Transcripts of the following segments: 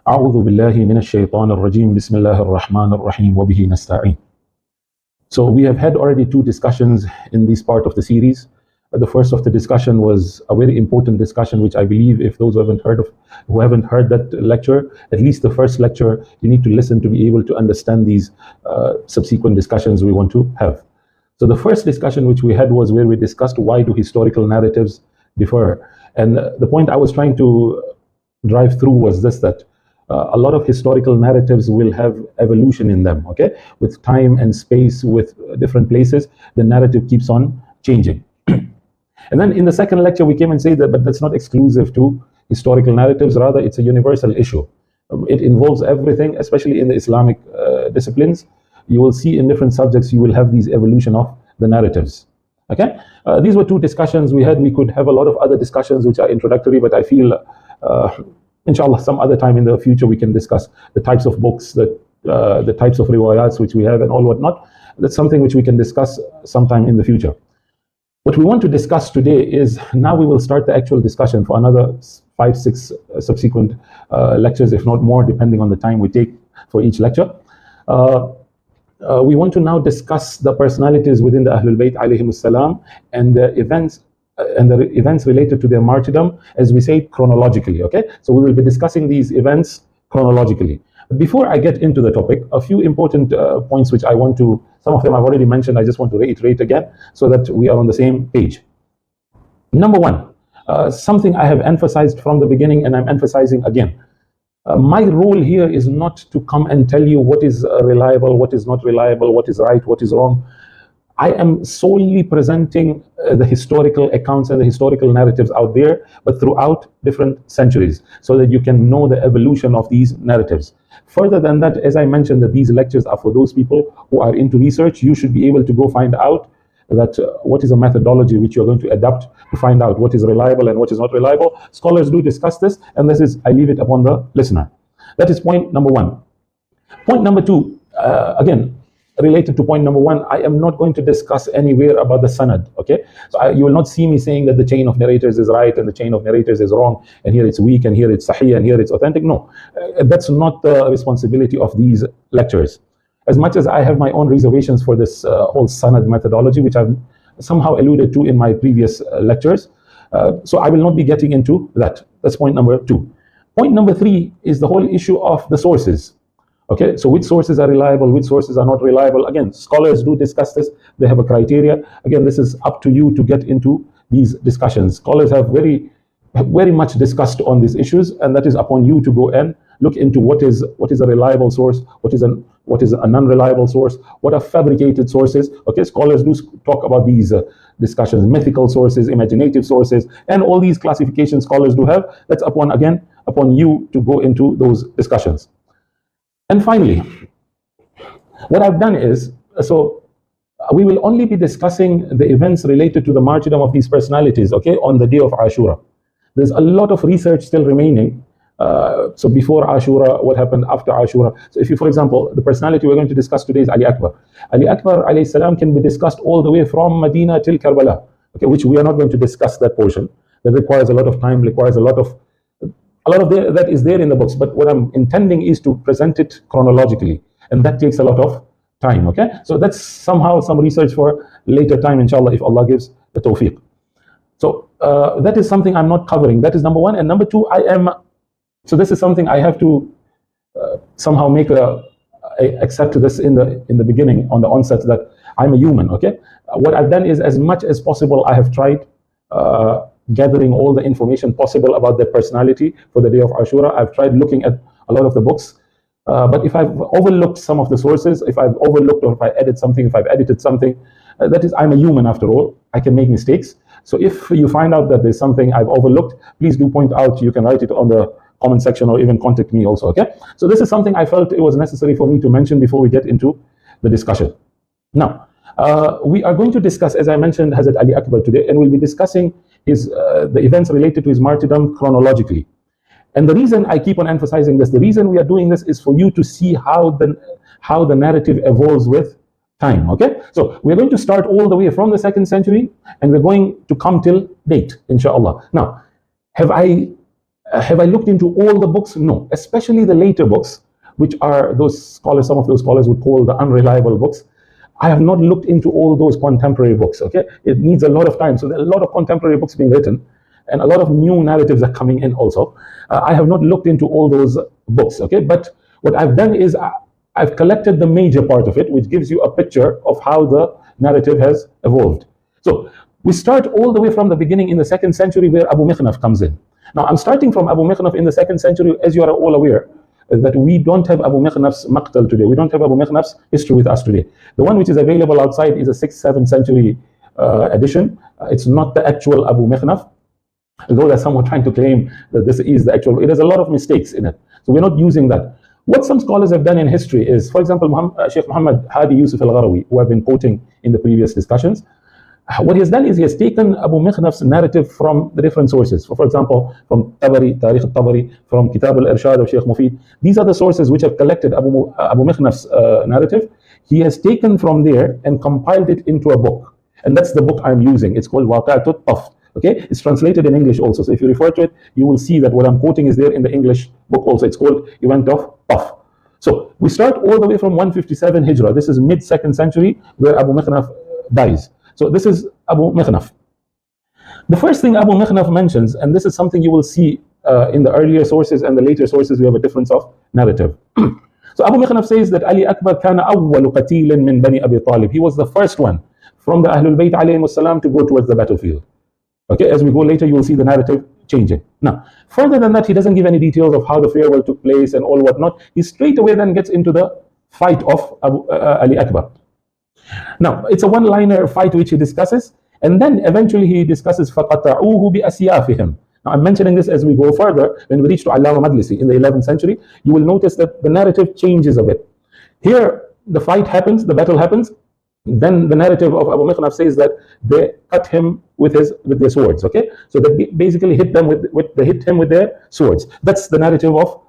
أعوذ بالله من الشيطان الرجيم بسم الله الرحمن الرحيم وبه نستعين. So we have had already two discussions in this part of the series. The first of the discussion was a very important discussion, which I believe if those who haven't heard that lecture, at least the first lecture, you need to listen to be able to understand these subsequent discussions we want to have. So the first discussion which we had was where we discussed why do historical narratives differ. And the point I was trying to drive through was this, that a lot of historical narratives will have evolution in them, okay? With time and space, with different places, the narrative keeps on changing. And then in the second lecture, we came and said that, but that's not exclusive to historical narratives, rather it's a universal issue. It involves everything, especially in the Islamic disciplines. You will see in different subjects, you will have these evolution of the narratives. Okay, these were two discussions we had. We could have a lot of other discussions which are introductory, but I feel inshallah, some other time in the future we can discuss the types of books, the types of riwayats which we have and all whatnot. That's something which we can discuss sometime in the future. What we want to discuss today is, now we will start the actual discussion for another 5-6 subsequent lectures, if not more, depending on the time we take for each lecture. We want to now discuss the personalities within the Ahlul Bayt alayhimus salam and the events related to their martyrdom, as we say, chronologically. Okay, so we will be discussing these events chronologically. Before I get into the topic, a few important points which I want to, some of them I've already mentioned, I just want to reiterate again so that we are on the same page. Number one, something I have emphasized from the beginning and I'm emphasizing again. My role here is not to come and tell you what is reliable, what is not reliable, what is right, what is wrong. I am solely presenting the historical accounts and the historical narratives out there, but throughout different centuries, so that you can know the evolution of these narratives. Further than that, as I mentioned, that these lectures are for those people who are into research. You should be able to go find out that what is a methodology which you're going to adapt to find out what is reliable and what is not reliable. Scholars do discuss this, and this is, I leave it upon the listener. That is point number one. Point number two, again, related to point number one, I am not going to discuss anywhere about the sanad, okay? So you will not see me saying that the chain of narrators is right and the chain of narrators is wrong, and here it's weak, and here it's sahih, and here it's authentic. No, that's not the responsibility of these lectures. As much as I have my own reservations for this whole sanad methodology, which I've somehow alluded to in my previous lectures, so I will not be getting into that. That's point number two. Point number three is the whole issue of the sources. Okay, so which sources are reliable, which sources are not reliable? Again, scholars do discuss this. They have a criteria. Again, this is up to you to get into these discussions. Scholars have very much discussed on these issues, and that is upon you to go and look into what is a reliable source, what is a non-reliable source, what are fabricated sources. Okay, scholars do talk about these discussions, mythical sources, imaginative sources, and all these classifications scholars do have. That's upon you to go into those discussions. And finally, what I've done is, so we will only be discussing the events related to the martyrdom of these personalities, okay, on the day of Ashura. There's a lot of research still remaining. So before Ashura, what happened after Ashura. So if you, for example, the personality we're going to discuss today is Ali Akbar. Ali Akbar alayhi salam can be discussed all the way from Medina till Karbala, okay, which we are not going to discuss that portion. That requires a lot of time, requires a lot of that is there in the books, but what I'm intending is to present it chronologically, and that takes a lot of time, okay? So that's somehow some research for later time, inshallah, if Allah gives the tawfiq. So that is something I'm not covering. That is number one. And number two, so this is something I have to somehow make accept this in the beginning, on the onset, that I'm a human, okay? What I've done is, as much as possible, I have tried gathering all the information possible about their personality for the day of Ashura. I've tried looking at a lot of the books, but if I've overlooked some of the sources, if I've overlooked, or if I edit something, if I've edited something, that is, I'm a human after all. I can make mistakes. So if you find out that there's something I've overlooked, please do point out. You can write it on the comment section or even contact me also, okay? So this is something I felt it was necessary for me to mention before we get into the discussion. Now, we are going to discuss, as I mentioned, Hazrat Ali Akbar today, and we'll be discussing the events related to his martyrdom chronologically. And the reason I keep on emphasizing this, the reason we are doing this, is for you to see how the narrative evolves with time, okay? So we're going to start all the way from the 2nd century, and we're going to come till date, inshallah. Now, have I Have I looked into all the books? No, especially the later books, which are those scholars, some of those scholars would call the unreliable books. I have not looked into all those contemporary books, okay? It needs a lot of time. So there are a lot of contemporary books being written and a lot of new narratives are coming in also. I have not looked into all those books, okay? But what I've done is I've collected the major part of it, which gives you a picture of how the narrative has evolved. So we start all the way from the beginning in the 2nd century where Abu Mikhnaf comes in. Now I'm starting from Abu Mikhnaf in the 2nd century, as you are all aware, that we don't have Abu Mikhnaf's maqtal today. We don't have Abu Mikhnaf's history with us today. The one which is available outside is a 6th, 7th century edition. It's not the actual Abu Mikhnaf, although there's someone trying to claim that this is the actual. It has a lot of mistakes in it. So we're not using that. What some scholars have done in history is, for example, Sheikh Muhammad Hadi Yusuf al-Gharawi, who I've been quoting in the previous discussions, what he has done is he has taken Abu Mikhnaf's narrative from the different sources. For example, from Tabari, Tarikh al-Tabari, from Kitab al-Irshad of Sheikh Mufid. These are the sources which have collected Abu Mikhnaf's narrative. He has taken from there and compiled it into a book. And that's the book I'm using. It's called Waqi'atut Taf. Okay, it's translated in English also. So if you refer to it, you will see that what I'm quoting is there in the English book also. It's called Event of Taf. So we start all the way from 157 Hijrah. This is mid 2nd century where Abu Mikhnaf dies. So this is Abu Mikhnaf. The first thing Abu Mikhnaf mentions, and this is something you will see in the earlier sources and the later sources, we have a difference of narrative. So Abu Mikhnaf says that Ali Akbar kana awwalu qatilin min bani Abi Talib. He was the first one from the Ahlul Bayt alayhim salam to go towards the battlefield. Okay, as we go later, you will see the narrative changing. Now, further than that, he doesn't give any details of how the farewell took place and all whatnot. He straight away then gets into the fight of Ali Akbar. Now, it's a one-liner fight which he discusses, and then eventually he discusses فَقَطَعُوهُ بِأَسْيَافِهِمْ. Now, I'm mentioning this as we go further. When we reach to Allama Majlisi in the 11th century, you will notice that the narrative changes a bit. Here, the fight happens, the battle happens, then the narrative of Abu Mikhnaf says that they cut him with their swords. Okay, so they basically hit them they hit him with their swords. That's the narrative of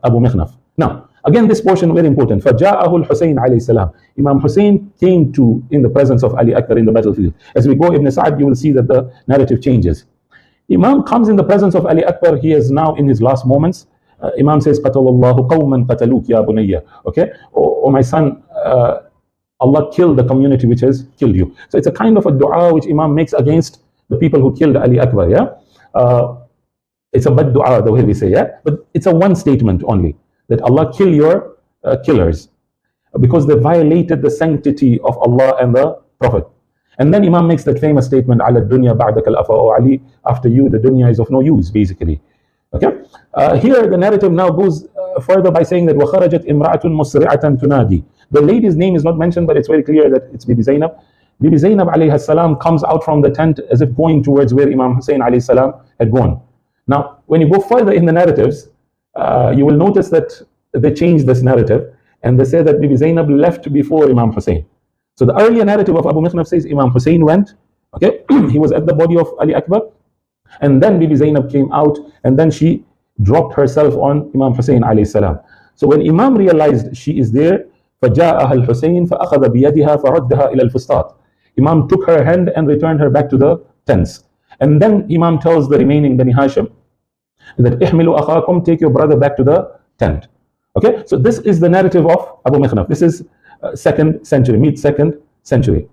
Abu Mikhnaf. Now, again, this portion very important. فَجَاءَهُ الْحُسَيْنِ عَلَيْهِ السَّلَامِ. Imam Hussein came in the presence of Ali Akbar in the battlefield. As we go Ibn Sa'd, you will see that the narrative changes. Imam comes in the presence of Ali Akbar. He is now in his last moments. Imam says, قَتَلَ اللَّهُ قَوْمًا قَتَلُوكَ يَا بُنَيَّ. Okay, oh my son, Allah killed the community which has killed you. So it's a kind of a dua which Imam makes against the people who killed Ali Akbar. Yeah, it's a bad dua the way we say. Yeah, but it's a one statement only, that Allah kill your killers because they violated the sanctity of Allah and the Prophet. And then Imam makes that famous statement, "Ala dunya ba'daka al-afa." Oh Ali, after you the dunya is of no use, basically. Okay. Here the narrative now goes further by saying that وَخَرَجَتْ إِمْرَأَةٌ مُسْرِعَةً تُنَادِي. The lady's name is not mentioned, but it's very clear that it's Bibi Zainab. Bibi Zainab alayhi salam comes out from the tent as if going towards where Imam Hussein alayhi salam had gone. Now, when you go further in the narratives, you will notice that they change this narrative and they say that Bibi Zainab left before Imam Hussein. So the earlier narrative of Abu Mikhnaf says Imam Hussein went, okay, he was at the body of Ali Akbar, and then Bibi Zainab came out and then she dropped herself on Imam Hussein alayhi salam. So when Imam realized she is there, فَجَاءَهَا الْحُسَيْنِ فَأَخَذَ بِيَدِهَا فَرَدَّهَا إِلَى الْفُسْطَاطِ. Imam took her hand and returned her back to the tents. And then Imam tells the remaining Bani Hashim that احملوا أخاكم, take your brother back to the tent. Okay, so this is the narrative of Abu Mikhnaf. This is 2nd century, mid 2nd century.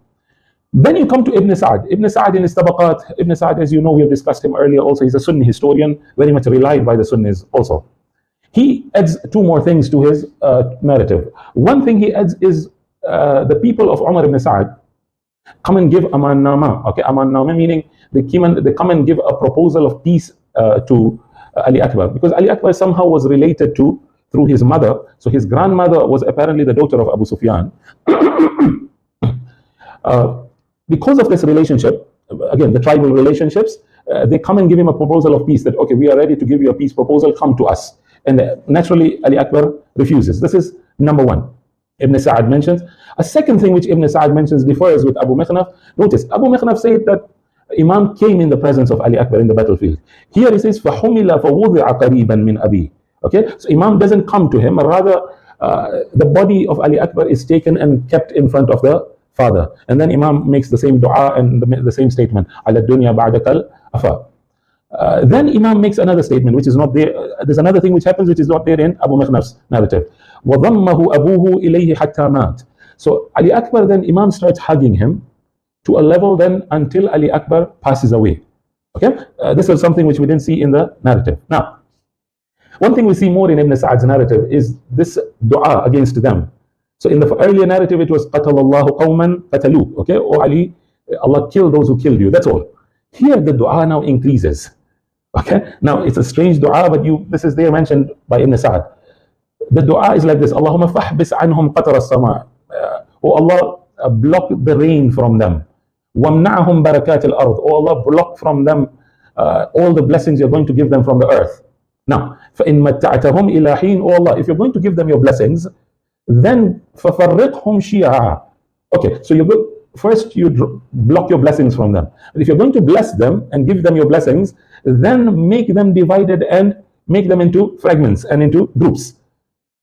Then you come to Ibn Sa'd. Ibn Sa'd in his Tabaqat. Ibn Sa'd, as you know, we have discussed him earlier also. He's a Sunni historian, very much relied by the Sunnis also. He adds two more things to his narrative. One thing he adds is the people of Umar ibn Sa'd come and give Aman Nama. Okay, Aman Nama meaning they come and give a proposal of peace to Ali Akbar, because Ali Akbar somehow was related through his mother. So his grandmother was apparently the daughter of Abu Sufyan. Because of this relationship, again, the tribal relationships, they come and give him a proposal of peace, that okay, we are ready to give you a peace proposal, come to us. And naturally, Ali Akbar refuses. This is number one. Ibn Sa'd mentions. A second thing which Ibn Sa'd mentions differs with Abu Mikhnaf. Notice, Abu Mikhnaf said that Imam came in the presence of Ali Akbar in the battlefield. Here he says, فَحُمِلَ فَوُضِعَ قَرِيبًا مِنْ أَبِي. Okay, so Imam doesn't come to him, rather the body of Ali Akbar is taken and kept in front of the father. And then Imam makes the same dua and the same statement, عَلَى الدُّنْيَا بَعْدَكَ الْأَفَا. Then Imam makes another statement which is not there. There's another thing which happens which is not there in Abu Mikhnaf's narrative. وَضَمَّهُ أَبُوهُ إِلَيْهِ حَتَّى مَاتَ. So Ali Akbar, then Imam starts hugging him to a level then until Ali Akbar passes away. Okay, this is something which we didn't see in the narrative. Now, one thing we see more in Ibn Sa'ad's narrative is this dua against them. So in the earlier narrative it was قَتَلَ اللَّهُ قَوْمًا قَتَلُوكَ. Okay, O Ali, Allah killed those who killed you. That's all. Here the dua now increases. Okay, now it's a strange dua, but this is there mentioned by Ibn Sa'ad. The dua is like this: Allahumma fahbis anhum qatar as-sama. Oh Allah, block the rain from them. Wamna'hum barakat al-ard. Oh Allah, block from them all the blessings you're going to give them from the earth. Now, فَإِن مَتَّعْتَهُمْ إِلَى حِينٍ. Oh Allah, if you're going to give them your blessings, then فَفَرِّقْهُمْ شِيَعًا. Okay, so first you block your blessings from them. And if you're going to bless them and give them your blessings, then make them divided and make them into fragments and into groups.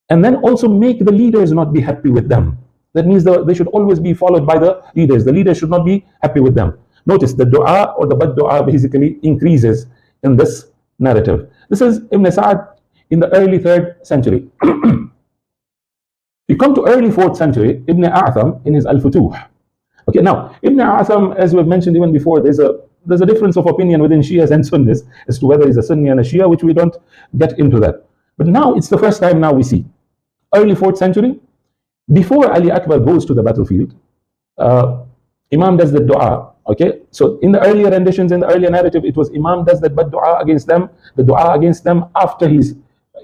And then also make the leaders not be happy with them. That means they should always be followed by the leaders. The leaders should not be happy with them. Notice the dua or the bad dua basically increases in this narrative. This is Ibn Sa'ad in the early 3rd century. You come to early 4th century, Ibn A'tham in his Al-Futuh. Okay, now Ibn A'tham, as we've mentioned even before, there's a difference of opinion within Shias and Sunnis as to whether he's a Sunni and a Shia, which we don't get into that. But now it's the first time now we see. Early 4th century, before Ali Akbar goes to the battlefield, Imam does the dua. Okay, so in the earlier renditions, in the earlier narrative, it was Imam does that bad dua against them, the dua against them after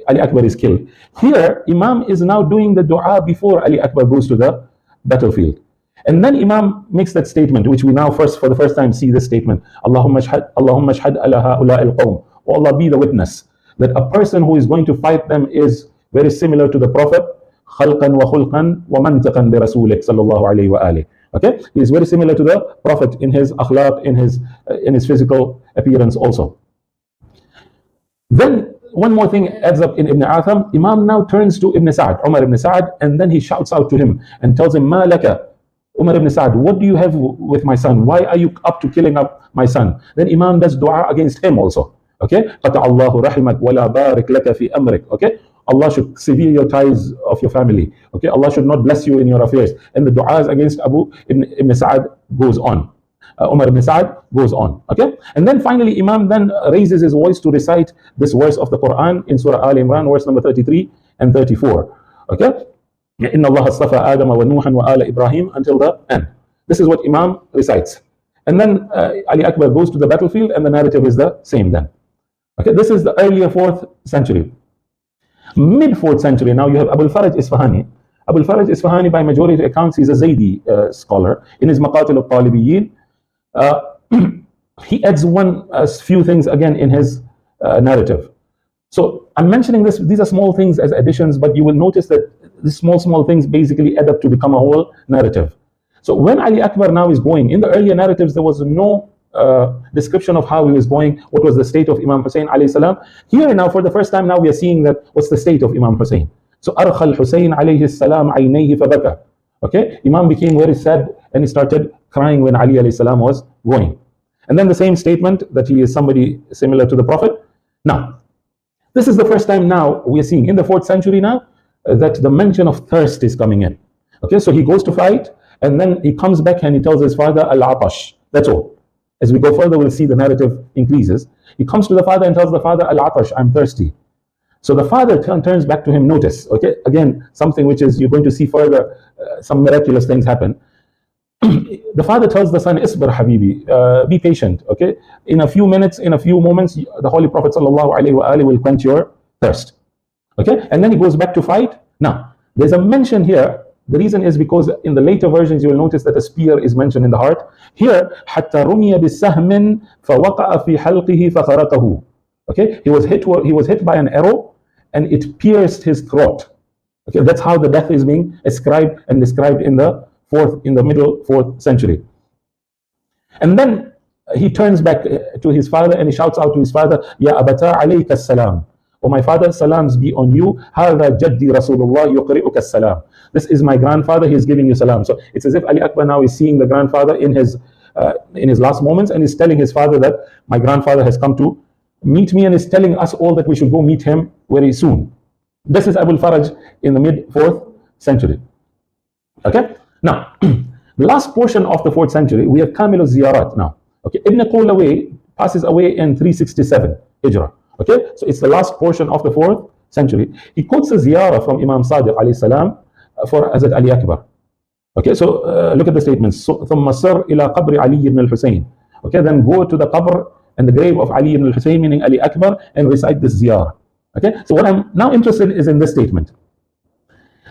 Ali Akbar is killed. Here, Imam is now doing the dua before Ali Akbar goes to the battlefield. And then Imam makes that statement, which we now for the first time see this statement. Allahumma shhad ala ha'ula al-qawm. Oh Allah, be the witness that a person who is going to fight them is very similar to the Prophet, khalqan wa khulqan wa mantaqan bi rasulik sallallahu alayhi wa alihi. Okay, he is very similar to the Prophet in his akhlaq, in his physical appearance also. Then one more thing adds up in Ibn A'tham. Imam now turns to Ibn Sa'ad, Umar ibn Sa'ad, and then he shouts out to him and tells him, Ma laka, Umar ibn Sa'ad, what do you have with my son? Why are you up to killing up my son? Then Imam does dua against him also. Okay, قَطَعَ اللَّهُ رَحِمَكَ وَلَا بَارِكْ لَكَ فِي أَمْرِكَ. Okay, Allah should sever your ties of your family. Okay, Allah should not bless you in your affairs. And the du'as against Ibn Sa'ad goes on. Umar ibn Sa'ad goes on. Okay, and then finally Imam then raises his voice to recite this verse of the Quran in Surah Al Imran, verse number 33 and 34. Okay, Inna Allah astafa Adam wa Nuhan wa ala Ibrahim until the end. This is what Imam recites. And then Ali Akbar goes to the battlefield and the narrative is the same then. Okay, this is the earlier 4th century. Mid 4th century, now you have Abu al-Faraj Isfahani. Abu al-Faraj Isfahani, by majority accounts, he's a Zaydi scholar. In his Maqatil al-Talibiyin, he adds a few things again in his narrative. So I'm mentioning this, these are small things as additions, but you will notice that these small things basically add up to become a whole narrative. So when Ali Akbar now is going, in the earlier narratives, there was no description of how he was going, what was the state of Imam Hussein alayhi salam. Here now, for the first time now, we are seeing that what's the state of Imam Hussein. So Arkhal Hussein alayhi salam aynayhi fabaka. Okay, Imam became very sad and he started crying when Ali alayhi salam was going. And then the same statement that he is somebody similar to the Prophet. Now, this is the first time now we are seeing in the 4th century now that the mention of thirst is coming in. Okay, so he goes to fight and then he comes back and he tells his father al-atash. That's all. As we go further, we'll see the narrative increases. He comes to the father and tells the father, Al-Atash, I'm thirsty. So the father turns back to him, notice, okay, again, something which is, you're going to see further, some miraculous things happen. The father tells the son, Isbar Habibi, be patient, okay? In a few minutes, in a few moments, the Holy Prophet ﷺ will quench your thirst. Okay, and then he goes back to fight. Now, there's a mention here. The reason is because in the later versions you will notice that a spear is mentioned in the heart. Here, حتى رمي بسهم فوقع في حلقه فخرقه. Okay, he was hit by an arrow and it pierced his throat. Okay, that's how the death is being ascribed and described in the middle 4th century. And then he turns back to his father and he shouts out to his father, Ya abata alayka salam. Oh my father, salams be on you. Hada jaddi Rasulullah yuqri'uka salam. This is my grandfather, he is giving you salam. So it's as if Ali Akbar now is seeing the grandfather in his last moments and is telling his father that my grandfather has come to meet me, and is telling us all that we should go meet him very soon. This is Abu al-Faraj in the mid 4th century. Okay, now the last portion of the 4th century, we have Kamil al-Ziyarat now. Okay, Ibn Qulaway passes away in 367 Hijrah. Okay, so it's the last portion of the 4th century. He quotes a ziyarah from Imam Sadiq alayhi salam for Hazrat Ali Akbar. Okay, so look at the statements. ثم سر إلى قبر علي ibn al-Husayn. Okay, then go to the qabr and the grave of Ali ibn al-Husayn, meaning Ali Akbar, and recite this ziyarah. Okay, so what I'm now interested in is in this statement.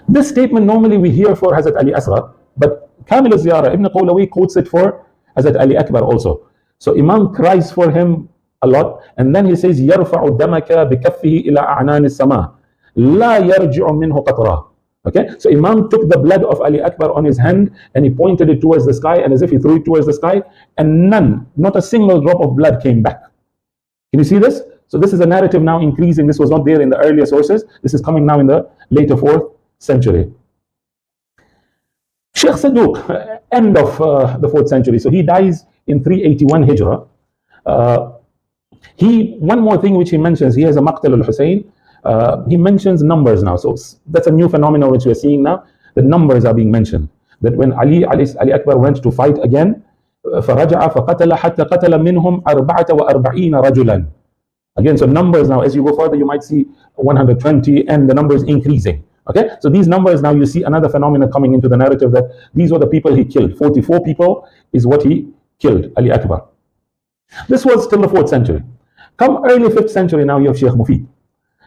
This statement normally we hear for Hazrat Ali Asghar, but Kamil al-Ziyarah, Ibn Qawlawi quotes it for Hazrat Ali Akbar also. So Imam cries for him a lot, and then he says, يَرْفَعُ دَمَكَ بِكَفِّهِ إِلَىٰ أَعْنَانِ السَّمَاءِ لَا يَرْجِعُ مِنْهُ قَطْرًا. Okay, so Imam took the blood of Ali Akbar on his hand and he pointed it towards the sky, and as if he threw it towards the sky, and not a single drop of blood came back. Can you see this? So this is a narrative now increasing. This was not there in the earlier sources. This is coming now in the later 4th century. Sheikh Saduq, end of the 4th century. So he dies in 381 Hijrah. One more thing which he mentions, he has a Maqtal al-Hussein. He mentions numbers now. So that's a new phenomenon which we're seeing now. The numbers are being mentioned. That when Ali Akbar went to fight again, فَرَجَعَ فَقَتَلَ حَتَّى قَتَلَ مِنْهُمْ 44 رَجُلًا. Again, so numbers now, as you go further, you might see 120 and the numbers increasing. Okay, so these numbers now, you see another phenomenon coming into the narrative that these were the people he killed. 44 people is what he killed, Ali Akbar. This was till the 4th century. Come early 5th century now, you have Sheikh Mufid.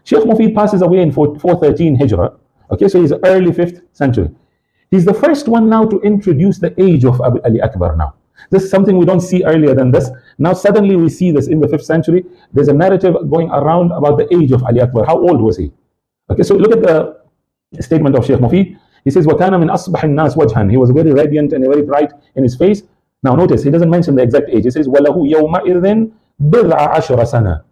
Sheikh Mufid passes away in 413 Hijrah. Okay, so he's early 5th century. He's the first one now to introduce the age of Ali Akbar now. This is something we don't see earlier than this. Now suddenly we see this in the 5th century. There's a narrative going around about the age of Ali Akbar. How old was he? Okay, so look at the statement of Sheikh Mufid. He says, وَكَانَ مِنْ أَصْبَحِ النَّاسِ وَجْهًا. He was very radiant and very bright in his face. Now notice, he doesn't mention the exact age. He says, وَلَهُ يَوْمَئِذٍ بِضْعَ عَشْرَ سَنَةً.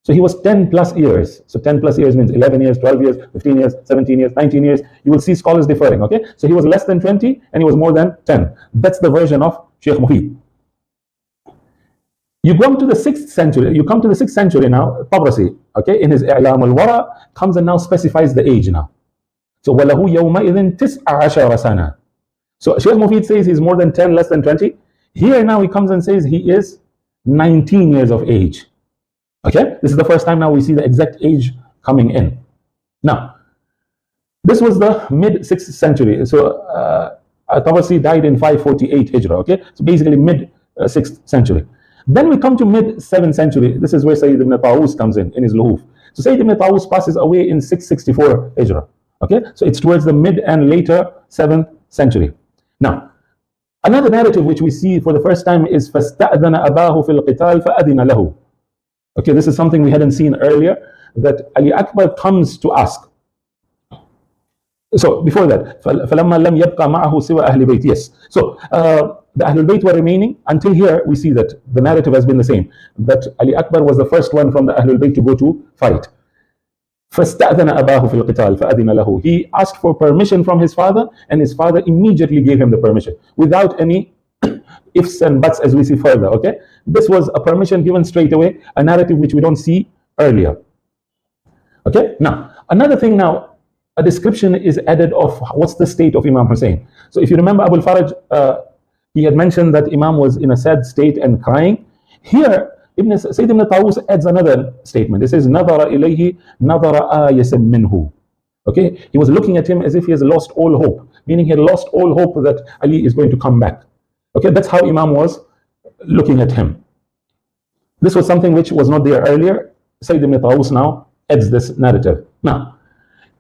So he was 10 plus years. So 10 plus years means 11 years, 12 years, 15 years, 17 years, 19 years. You will see scholars differing, okay? So he was less than 20 and he was more than 10. That's the version of Sheikh Mufid. You come to the 6th century. You come to the 6th century now. Tabrasi, okay, in his I'lam al-Wara, comes and now specifies the age now. So وَلَهُ يَوْمَئِذٍ تِسْعَ عَشَرَ سَنَةً. So Sheikh Mufid says he's more than 10, less than 20. Here now he comes and says he is 19 years of age. Okay, this is the first time now we see the exact age coming in. Now, this was the mid 6th century. So Tabrasi died in 548 Hijrah. Okay, so basically mid 6th century. Then we come to mid 7th century. This is where Sayyid ibn Tawus comes in his Luhuf. So Sayyid ibn Tawus passes away in 664 Hijrah. Okay, so it's towards the mid and later 7th century. Now, another narrative which we see for the first time is فَاسْتَأْذَنَ أَبَاهُ فِي الْقِتَالِ فَأَذِنَ لَهُ. Okay, this is something we hadn't seen earlier, that Ali Akbar comes to ask. So before that, فَلَمَّا لَمْ يَبْقَ مَعَهُ سِوَى أَهْلِ بَيْتِ. Yes. So the Ahlul Bayt were remaining. Until here, we see that the narrative has been the same, that Ali Akbar was the first one from the Ahlul Bayt to go to fight. فَاسْتَأْذَنَ أَبَاهُ فِي الْقِتَالِ فَأَذِنَ لَهُ. He asked for permission from his father, and his father immediately gave him the permission, without any ifs and buts as we see further. Okay, this was a permission given straight away, a narrative which we don't see earlier. Okay, now another thing now, a description is added of what's the state of Imam Hussein. So if you remember Abu al-Faraj, he had mentioned that Imam was in a sad state and crying. Here Sayyid ibn Tawus adds another statement. It says نَظَرَ إِلَيْهِ نَظَرَ آيَسٍ مِّنْهُ. Okay, he was looking at him as if he has lost all hope, meaning he had lost all hope that Ali is going to come back. Okay, that's how Imam was looking at him. This was something which was not there earlier. Sayyid ibn Tawus now adds this narrative. Now,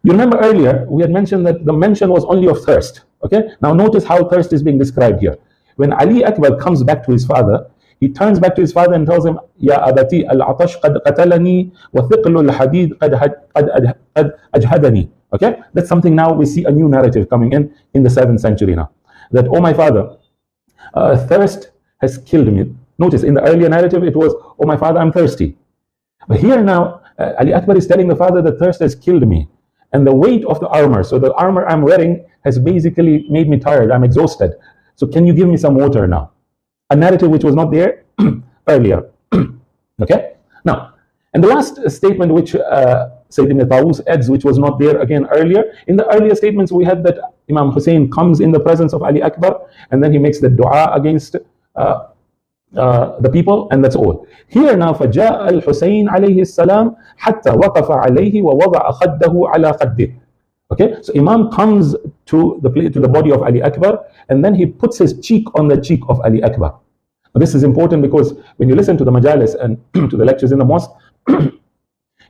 you remember earlier we had mentioned that the mention was only of thirst. Okay, now notice how thirst is being described here. When Ali Akbar comes back to his father, he turns back to his father and tells him, Ya abati al-atash qad qatalani wa thiqlu al-hadid qad ajhadani. Okay, that's something now we see a new narrative coming in the 7th century now. That, oh my father, thirst has killed me. Notice in the earlier narrative it was, oh my father, I'm thirsty. But here now, Ali Akbar is telling the father that thirst has killed me. And the weight of the armor, so the armor I'm wearing has basically made me tired, I'm exhausted. So can you give me some water now? A narrative which was not there earlier. Okay? Now, And the last statement which Sayyid ibn Tawus adds, which was not there again earlier, in the earlier statements we had that Imam Hussein comes in the presence of Ali Akbar and then he makes the dua against the people, and that's all. Here now, فجاء الحسين عليه السلام حتى وقف عليه ووضع خده على خده. Okay, so Imam comes to the body of Ali Akbar and then he puts his cheek on the cheek of Ali Akbar. Now, this is important because when you listen to the majalis and to the lectures in the mosque,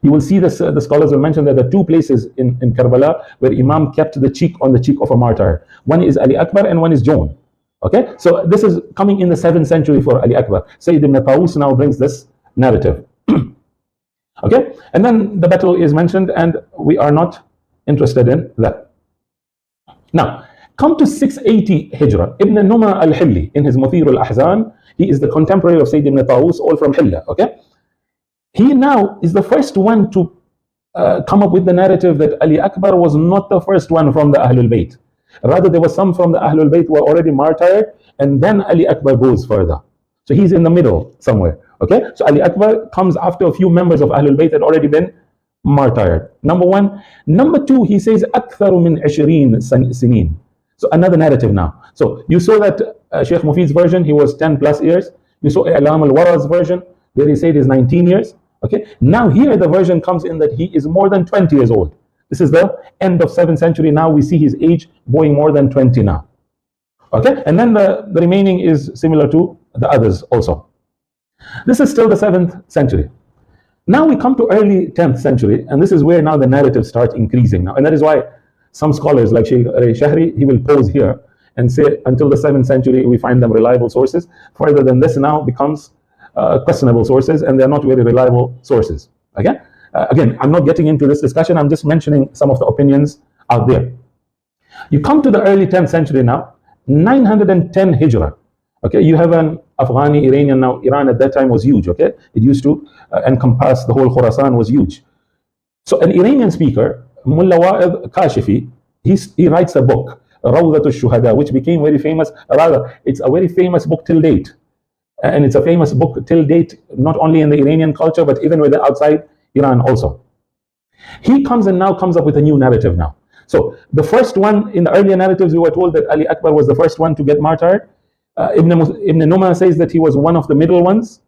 you will see this, the scholars will mention that there are two places in Karbala where Imam kept the cheek on the cheek of a martyr. One is Ali Akbar and one is John. Okay, so this is coming in the 7th century for Ali Akbar. Sayyid ibn Tawus now brings this narrative. Okay, and then the battle is mentioned and we are not interested in that. Now, come to 680 Hijrah. Ibn Numa al-Hilli in his Muthir al-Ahzan, he is the contemporary of Sayyid ibn Tawus, all from Hilla. Okay, he now is the first one to come up with the narrative that Ali Akbar was not the first one from the Ahlul Bayt. Rather, there were some from the Ahlul Bayt who were already martyred, and then Ali Akbar goes further. So he's in the middle somewhere. Okay, so Ali Akbar comes after a few members of Ahlul Bayt had already been martyred. Number one. Number two, he says أكثر من 20 سنين. So another narrative now. So you saw that Sheikh Mufid's version, he was 10 plus years. You saw I'lam al-Wara's version where he said he's 19 years. Okay, now here the version comes in that he is more than 20 years old. This is the end of 7th century. Now we see his age going more than 20 now. Okay, and then the remaining is similar to the others also. This is still the 7th century. Now we come to early 10th century, and this is where now the narratives start increasing now. And that is why some scholars like Sheikh Shahri, he will pause here and say until the 7th century we find them reliable sources. Further than this now becomes questionable sources, and they're not very reliable sources. Okay? Again, I'm not getting into this discussion, I'm just mentioning some of the opinions out there. You come to the early 10th century now, 910 Hijrah. Okay, you have an Afghani, Iranian, now Iran at that time was huge, okay? It used to encompass the whole Khorasan was huge. So an Iranian speaker, Mullah Wa'id Kashifi, he writes a book, Rawdat al-Shuhada, which became very famous. Rather, it's a very famous book till date. And it's a famous book till date, not only in the Iranian culture, but even with the outside Iran also. He comes up with a new narrative now. So the first one, in the earlier narratives, we were told that Ali Akbar was the first one to get martyred. Ibn Numa says that he was one of the middle ones.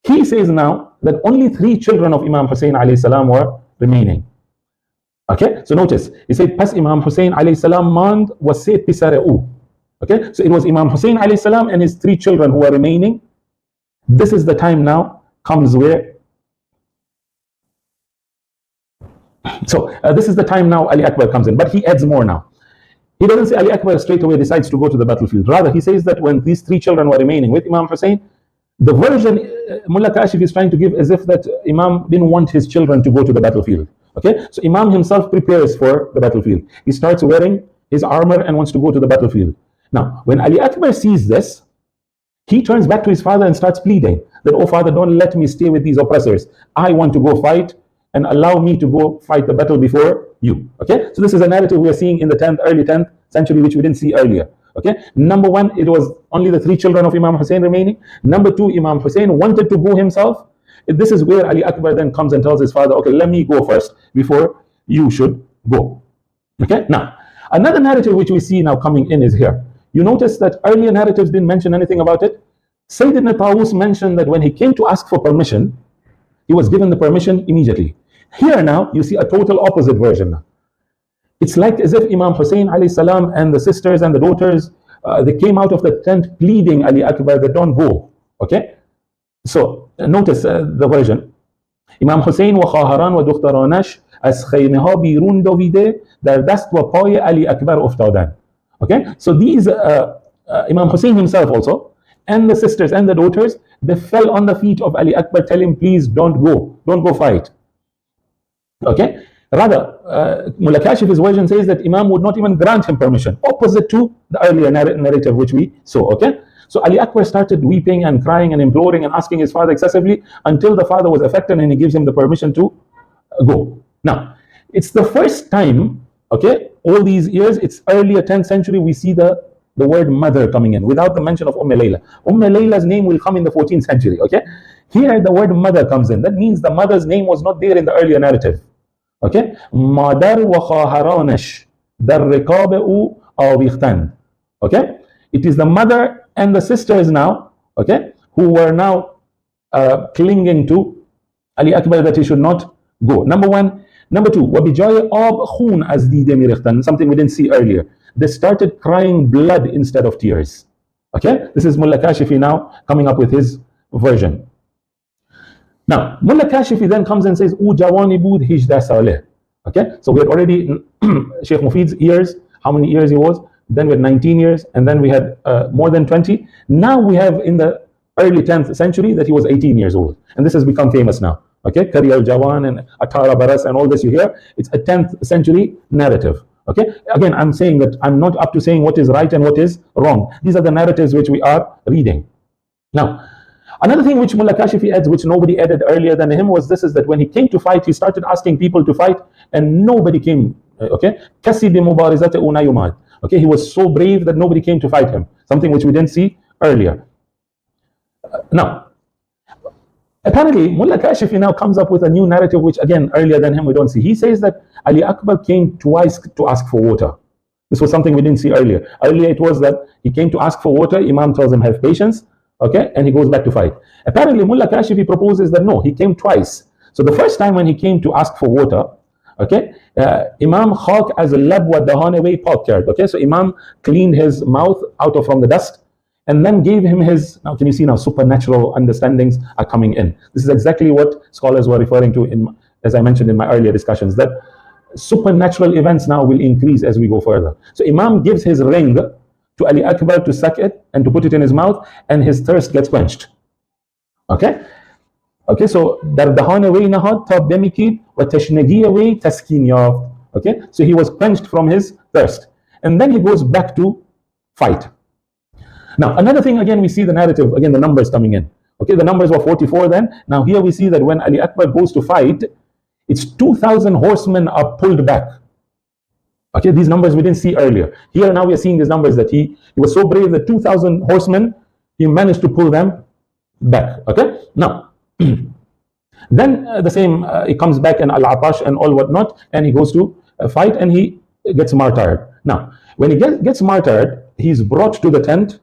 He says now that only 3 children of Imam Hussein alayhi salam were remaining. Okay, so notice, he said, Pas Imam Hussein alayhi salam mand was se pisareu. Okay, so it was Imam Hussein alayhi salam and his 3 children who were remaining. This is the time now comes where, this is the time now Ali Akbar comes in, but he adds more now. He doesn't say Ali Akbar straight away decides to go to the battlefield. Rather, he says that when these 3 children were remaining with Imam Hussein, the version Mullah Kashif is trying to give as if that Imam didn't want his children to go to the battlefield. Okay, so Imam himself prepares for the battlefield. He starts wearing his armor and wants to go to the battlefield. Now, when Ali Akbar sees this, he turns back to his father and starts pleading that, oh father, don't let me stay with these oppressors. I want to go fight and allow me to go fight the battle before you. Okay, so this is a narrative we are seeing in the early 10th century, which we didn't see earlier. Okay, number one, it was only the 3 children of Imam Hussein remaining. Number two, Imam Hussein wanted to go himself. This is where Ali Akbar then comes and tells his father, okay, let me go first before you should go. Okay, now another narrative which we see now coming in is here. You notice that earlier narratives didn't mention anything about it. Sayyid ibn Tawus mentioned that when he came to ask for permission, he was given the permission immediately. Here now, you see a total opposite version now. It's like as if Imam Hussein alayhi salam and the sisters and the daughters, they came out of the tent pleading Ali Akbar that don't go. Okay? So, notice the version. Imam Hussein wa khaharan wa dukhtaranash as khaymeha birun dovide dar dast wa pay Ali Akbar uftadan. Okay? So these, Imam Hussein himself also, and the sisters and the daughters, they fell on the feet of Ali Akbar, telling him, please don't go fight. Okay, rather Mullah Kashif's version says that Imam would not even grant him permission, opposite to the earlier narrative which we saw. Okay, so Ali Akbar started weeping and crying and imploring and asking his father excessively until the father was affected and he gives him the permission to go. Now, it's the first time, okay, all these years, it's earlier 10th century, we see the the word mother coming in, without the mention of Layla. Layla's name will come in the 14th century, okay? Here the word mother comes in. That means the mother's name was not there in the earlier narrative, okay? Madar wa khaharanash dar rikabu awikhtan, okay? It is the mother and the sisters now, okay, who were now clinging to Ali Akbar that he should not go. Number one. Number two, وَبِجَايَ آب خُون أَزْ دِيدَ مِرِخْتًا, something we didn't see earlier. They started crying blood instead of tears. Okay, this is Mullah Kashifi now coming up with his version. Now, Mullah Kashifi then comes and says, "U jawani bud hijda saleh." Okay, so we had already Sheikh Mufid's years, how many years he was, then we had 19 years, and then we had more than 20. Now we have in the early 10th century that he was 18 years old, and this has become famous now. Okay, Kari al-Jawan and Atara Baras and all this you hear, it's a 10th century narrative. Okay, again, I'm saying that I'm not up to saying what is right and what is wrong. These are the narratives which we are reading. Now, another thing which Mullah Kashifi adds, which nobody added earlier than him, was this, is that when he came to fight, he started asking people to fight, and nobody came. Okay, Kasi bi mubarizati unayumad. Okay, he was so brave that nobody came to fight him, something which we didn't see earlier. Now, apparently, Mullah Kashifi now comes up with a new narrative, which again, earlier than him, we don't see. He says that Ali Akbar came twice to ask for water. This was something we didn't see earlier. Earlier, it was that he came to ask for water. Imam tells him, have patience, okay, and he goes back to fight. Apparently, Mullah Kashifi proposes that no, he came twice. So the first time when he came to ask for water, okay, Imam khak as a lab wa dahane pot kard. Okay, so Imam cleaned his mouth out of from the dust, and then gave him his, now can you see now, supernatural understandings are coming in. This is exactly what scholars were referring to, in, as I mentioned in my earlier discussions, that supernatural events now will increase as we go further. So Imam gives his ring to Ali Akbar to suck it and to put it in his mouth, and his thirst gets quenched. Okay? Okay, so dardahane way nahad tab demiki wa tashnagiya way taskin yaft. Okay, so he was quenched from his thirst, and then he goes back to fight. Now, another thing, again, we see the narrative, again, the numbers coming in. Okay, the numbers were 44 then. Now, here we see that when Ali Akbar goes to fight, it's 2,000 horsemen are pulled back. Okay, these numbers we didn't see earlier. Here now we are seeing these numbers that he was so brave that 2,000 horsemen, he managed to pull them back. Okay, now, then the same, he comes back and Al-Atash and all whatnot, and he goes to fight and he gets martyred. Now, when he gets martyred, he's brought to the tent.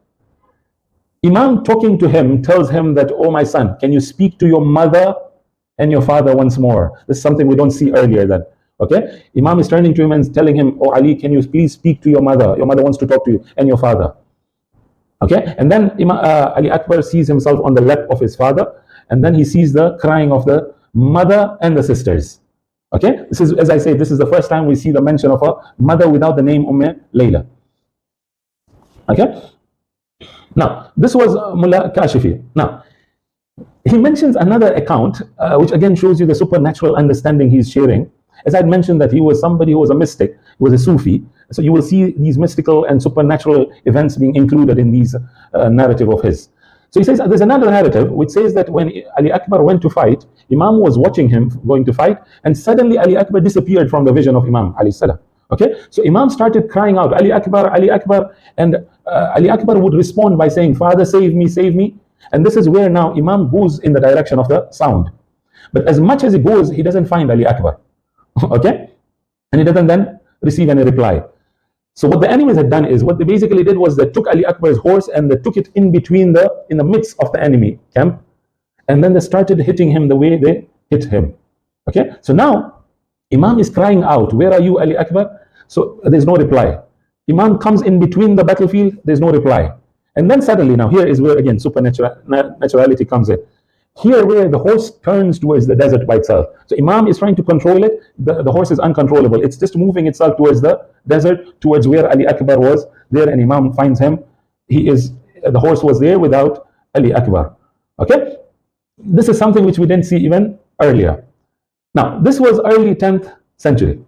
Imam talking to him tells him that, oh my son, can you speak to your mother and your father once more? This is something we don't see earlier then. Okay, Imam is turning to him and telling him, oh Ali, can you please speak to your mother? Your mother wants to talk to you, and your father. Okay, and then Ali Akbar sees himself on the lap of his father, and then he sees the crying of the mother and the sisters. Okay, this is, as I say, this is the first time we see the mention of a mother without the name Layla. Okay. Now, this was Mullah Kashifi. Now, he mentions another account, which again shows you the supernatural understanding he's sharing. As I'd mentioned, that he was somebody who was a mystic, he was a Sufi. So you will see these mystical and supernatural events being included in these narrative of his. So he says, there's another narrative which says that when Ali Akbar went to fight, Imam was watching him going to fight, and suddenly Ali Akbar disappeared from the vision of Imam alayhi salam. Okay, so Imam started crying out, Ali Akbar, and Ali Akbar would respond by saying, Father, save me, save me. And this is where now Imam goes in the direction of the sound. But as much as he goes, he doesn't find Ali Akbar. Okay, and he doesn't then receive any reply. So what the enemies had done is, what they basically did was they took Ali Akbar's horse and they took it in between in the midst of the enemy camp, and then they started hitting him the way they hit him. Okay, so now Imam is crying out, where are you, Ali Akbar? So there's no reply. Imam comes in between the battlefield, there's no reply. And then suddenly, now here is where again supernaturality comes in. Here where the horse turns towards the desert by itself. So Imam is trying to control it, the horse is uncontrollable. It's just moving itself towards the desert, towards where Ali Akbar was there, and Imam finds him. The horse was there without Ali Akbar. Okay? This is something which we didn't see even earlier. Now, this was early 10th century.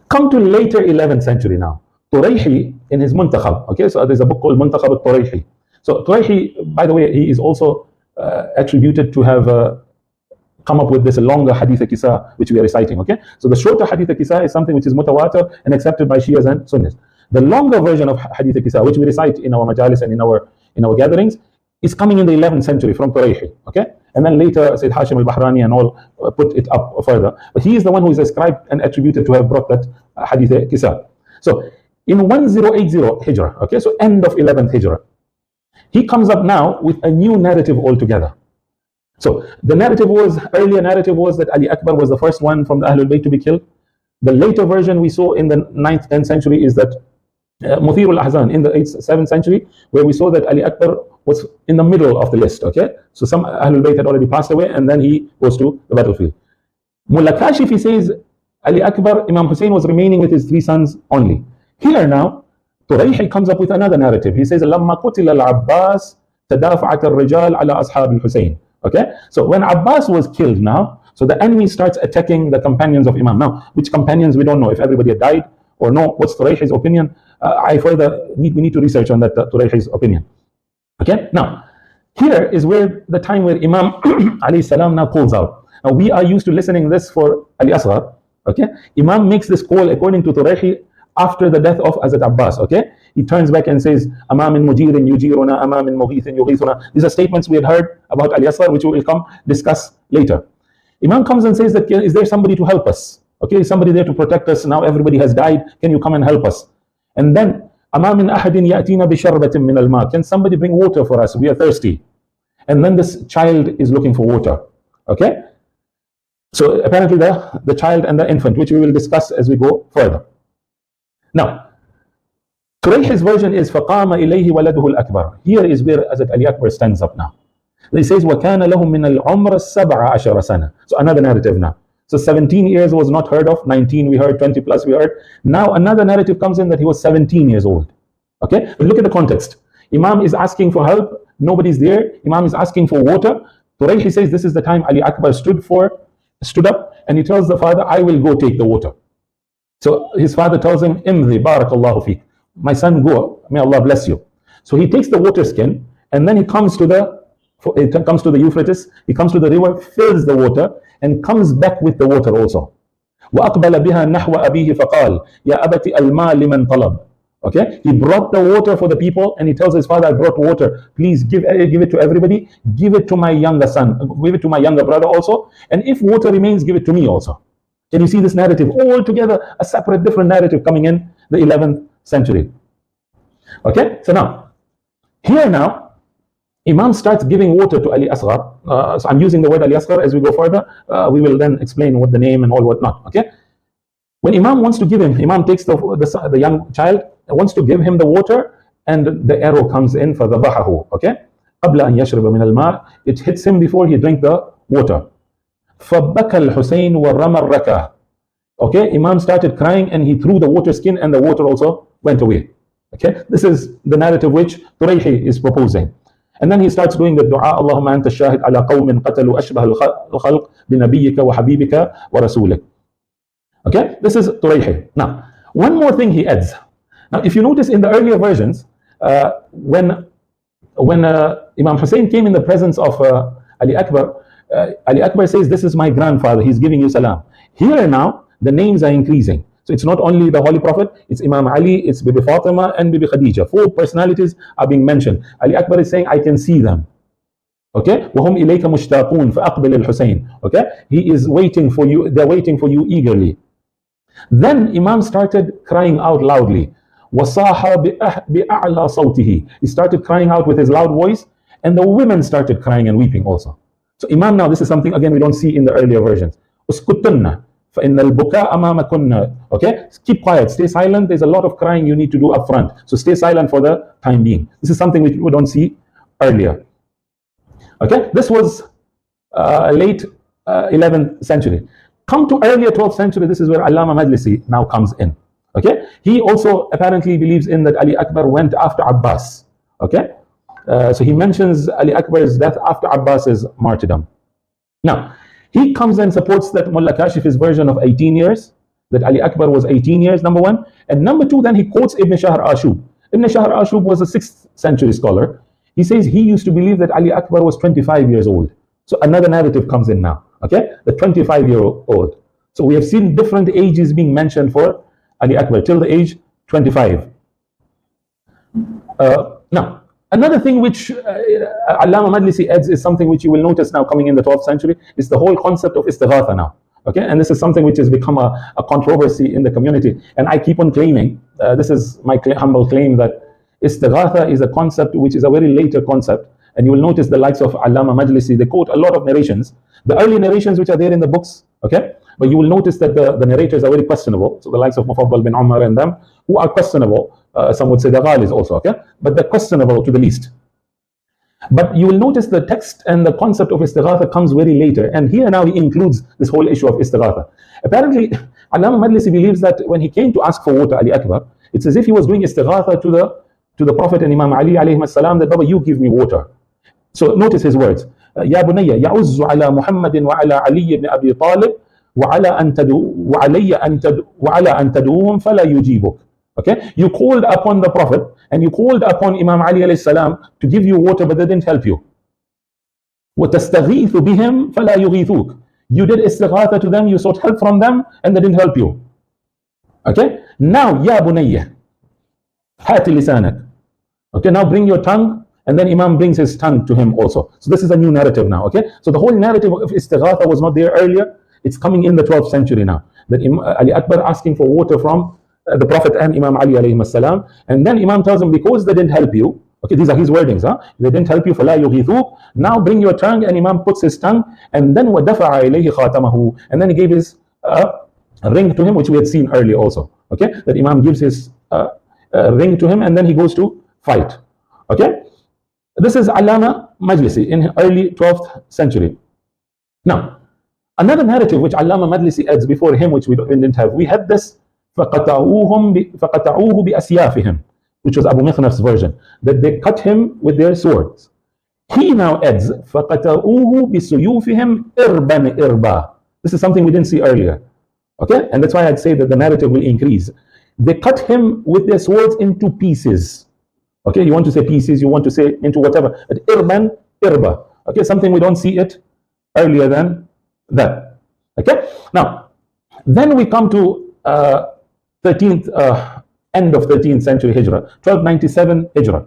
Come to later 11th century now. Turayhi in his Muntakhab. Okay, so there's a book called Muntakhab al-Turayhi. So Turayhi, by the way, he is also attributed to have come up with this longer hadith kisa which we are reciting. Okay, so the shorter hadith kisa is something which is mutawatir and accepted by Shias and Sunnis. The longer version of Hadith al-Kisa, which we recite in our majalis and in our gatherings, is coming in the 11th century from Turayhi. Okay, and then later Sayyid Hashim al-Bahrani and all put it up further. But he is the one who is ascribed and attributed to have brought that Hadith al-Kisa. So in 1080 Hijrah, okay, so end of 11th Hijrah, he comes up now with a new narrative altogether. So the earlier narrative was that Ali Akbar was the first one from the Ahlul Bayt to be killed. The later version we saw in the 9th, 10th century is that Muthir al-Ahzan in the 8th, 7th century, where we saw that Ali Akbar was in the middle of the list. Okay, so some Ahlul Bayt had already passed away, and then he goes to the battlefield. Mullah Kashifi says Ali Akbar, Imam Hussein was remaining with his 3 sons only. Here now, Turayhi comes up with another narrative. He says, لما قتل العباس تدافعت الرجال على أصحاب الحسين. Okay, so when Abbas was killed now, so the enemy starts attacking the companions of Imam. Now, which companions we don't know, if everybody had died or no. What's Turayhi's opinion? We need to research on that, Turayhi's opinion. Okay, now here is where the time where Imam alayhi salam now calls out. Now we are used to listening this for Ali Asghar. Okay, Imam makes this call according to Turayhi after the death of Hazrat Abbas. Okay, he turns back and says, "Ama min mujirin yujiruna, ama min mughithin yughithuna." These are statements we had heard about Ali Asghar, which we will come discuss later. Imam comes and says that, is there somebody to help us? Okay, is somebody there to protect us? Now everybody has died. Can you come and help us? And then, "Ama min ahadin ya'tina bi sharbatin min al-ma." Can somebody bring water for us? We are thirsty. And then this child is looking for water. Okay, so apparently the child and the infant, which we will discuss as we go further. Now, Turayhi's version is فَقَامَ إِلَيْهِ وَلَدُهُ الْأَكْبَرُ. Here is where Hazrat Ali Akbar stands up now. He says, وَكَانَ لَهُم مِّنَ الْعُمْرِ السَّبْعَ عَشَرَ سَنَةً. So another narrative now. So 17 years was not heard of, 19 we heard, 20 plus we heard. Now another narrative comes in that he was 17 years old. Okay, but look at the context. Imam is asking for help, nobody's there. Imam is asking for water. Turayhi says this is the time Ali Akbar stood up, and he tells the father, I will go take the water. So his father tells him, Imdi, barakallahu feek. My son, go, may Allah bless you. So he takes the water skin, and then he comes to the Euphrates, he comes to the river, fills the water, and comes back with the water also. وَأَقْبَلَ بِهَا نَحْوَ أَبِيهِ فَقَالَ يَا أَبَتِ الْمَاء لِمَنْ طَلَبَ. Okay, he brought the water for the people, and he tells his father, I brought water, please give it to everybody, give it to my younger son, give it to my younger brother also, and if water remains, give it to me also. Can you see this narrative all together, a separate different narrative coming in the 11th century? Okay, so now here now Imam starts giving water to Ali Asghar. So I'm using the word Ali Asghar. As we go further, we will then explain what the name and all whatnot. Okay, when Imam wants to give him, Imam takes the young child, wants to give him the water, and the arrow comes in for the bahahu. Okay, قبل أن يشرب من الماء, it hits him before he drinks the water. فبكى الحسين ورمى الركعة. Okay, Imam started crying and he threw the water skin and the water also went away. Okay, this is the narrative which Turayhi is proposing. And then he starts doing the dua, Allahumma anta shahid ala qawmin qatalu ashbah al-khalq binabiyyika wa habibika wa rasulik. Okay, this is Turayhi. Now, one more thing he adds. Now, if you notice in the earlier versions, when Imam Hussein came in the presence of Ali Akbar says, this is my grandfather, he's giving you salam. Here now, the names are increasing. So it's not only the Holy Prophet, it's Imam Ali, it's Bibi Fatima, and Bibi Khadija. 4 personalities are being mentioned. Ali Akbar is saying, I can see them. Okay? وَهُمْ إِلَيْكَ مُشْتَاقُونَ فَأَقْبِلِ الْحُسَيْنِ. Okay? He is waiting for you, they're waiting for you eagerly. Then Imam started crying out loudly. وَصَاحَ بِأَعْلَى صَوْتِهِ. He started crying out with his loud voice, and the women started crying and weeping also. So Imam now, this is something again we don't see in the earlier versions. أُسْكُتُنَّ فَإِنَّ الْبُكَاءَ أَمَامَكُنَّ. Okay, keep quiet, stay silent. There's a lot of crying you need to do up front. So stay silent for the time being. This is something which we don't see earlier. Okay, this was late 11th century. Come to earlier 12th century, this is where Allama Majlisi now comes in. Okay, he also apparently believes in that Ali Akbar went after Abbas. Okay, so he mentions Ali Akbar's death after Abbas's martyrdom. Now, he comes and supports that Mullah Kashif's version of 18 years, that Ali Akbar was 18 years, number one. And number two, then he quotes Ibn Shahr Ashub. Ibn Shahr Ashub was a 6th century scholar. He says he used to believe that Ali Akbar was 25 years old. So another narrative comes in now, okay? The 25-year-old. So we have seen different ages being mentioned for Ali Akbar till the age 25. Now, another thing which Allama Majlisi adds is something which you will notice now coming in the 12th century is the whole concept of istighatha now. Okay, and this is something which has become a controversy in the community. And I keep on claiming, this is my humble claim, that istighatha is a concept which is a very later concept. And you will notice the likes of Allama Majlisi, they quote a lot of narrations. The early narrations which are there in the books, okay? But you will notice that the narrators are very questionable. So the likes of Mufaddal bin Umar and them, who are questionable. Some would say the Ghalis also, okay? But they're questionable to the least. But you will notice the text and the concept of istighatha comes very later. And here now he includes this whole issue of istighatha. Apparently, Allama Majlisi believes that when he came to ask for water, Ali Akbar, it's as if he was doing istighatha to the Prophet and Imam Ali alayhi salam, that Baba, you give me water. So notice his words. يا بني يعز على محمد وعلى علي بن أبي طالب وعلى أن تدعوهم فلا يجيبك. Okay, you called upon the Prophet and you called upon Imam Ali alayhi salam to give you water, but they didn't help you. وتستغيث بهم فلا يغيثوك. You did istighatha to them, you sought help from them, and they didn't help you. Okay, now يا بني هات لسانك. Okay, now bring your tongue. And then Imam brings his tongue to him also. So this is a new narrative now, okay? So the whole narrative of istighatha was not there earlier. It's coming in the 12th century now. That Ali Akbar asking for water from the Prophet and Imam Ali alayhi salam. And then Imam tells him, because they didn't help you, okay, these are his wordings, huh? They didn't help you, فَلَا يُغِيثُوك. Now bring your tongue, and Imam puts his tongue, and then وَدَفَعَ إِلَيْهِ خَاتَمَهُ. And then he gave his ring to him, which we had seen earlier also, okay? That Imam gives his ring to him, and then he goes to fight, okay? This is Allama Majlisi in early 12th century. Now, another narrative which Allama Majlisi adds before him, which we didn't have, we had this فَقَطَعُوهُ بِأَسْيَافِهِمْ, which was Abu Mikhnaf's version, that they cut him with their swords. He now adds فَقَطَعُوهُ بِسُيُوفِهِمْ إِرْبًا إِرْبًا. This is something we didn't see earlier. Okay, and that's why I'd say that the narrative will increase. They cut him with their swords into pieces. Okay, you want to say pieces, you want to say into whatever. But irban, irba. Okay, something we don't see it earlier than that. Okay, now, then we come to 13th, end of 13th century Hijrah, 1297 Hijrah.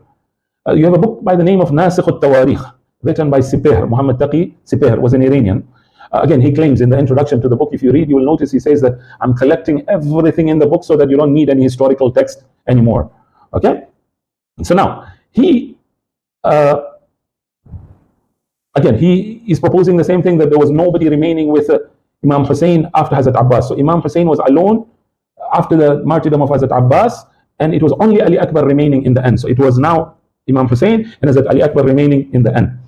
You have a book by the name of Nasikh al-Tawarikh, written by Sipair, Muhammad Taqi Sipair, was an Iranian. Again, he claims in the introduction to the book, if you read, you will notice he says that I'm collecting everything in the book so that you don't need any historical text anymore. Okay? So now, he is proposing the same thing, that there was nobody remaining with Imam Hussein after Hazrat Abbas. So Imam Hussein was alone after the martyrdom of Hazrat Abbas, and it was only Ali Akbar remaining in the end. So it was now Imam Hussein and Hazrat Ali Akbar remaining in the end.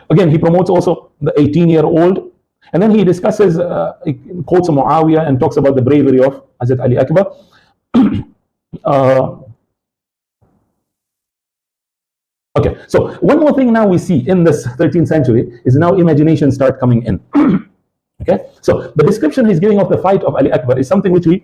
Again, he promotes also the 18-year-old, and then he discusses, he quotes Muawiyah and talks about the bravery of Hazrat Ali Akbar. Okay, so one more thing now we see in this 13th century is now imagination start coming in. Okay, so the description he's giving of the fight of Ali Akbar is something which we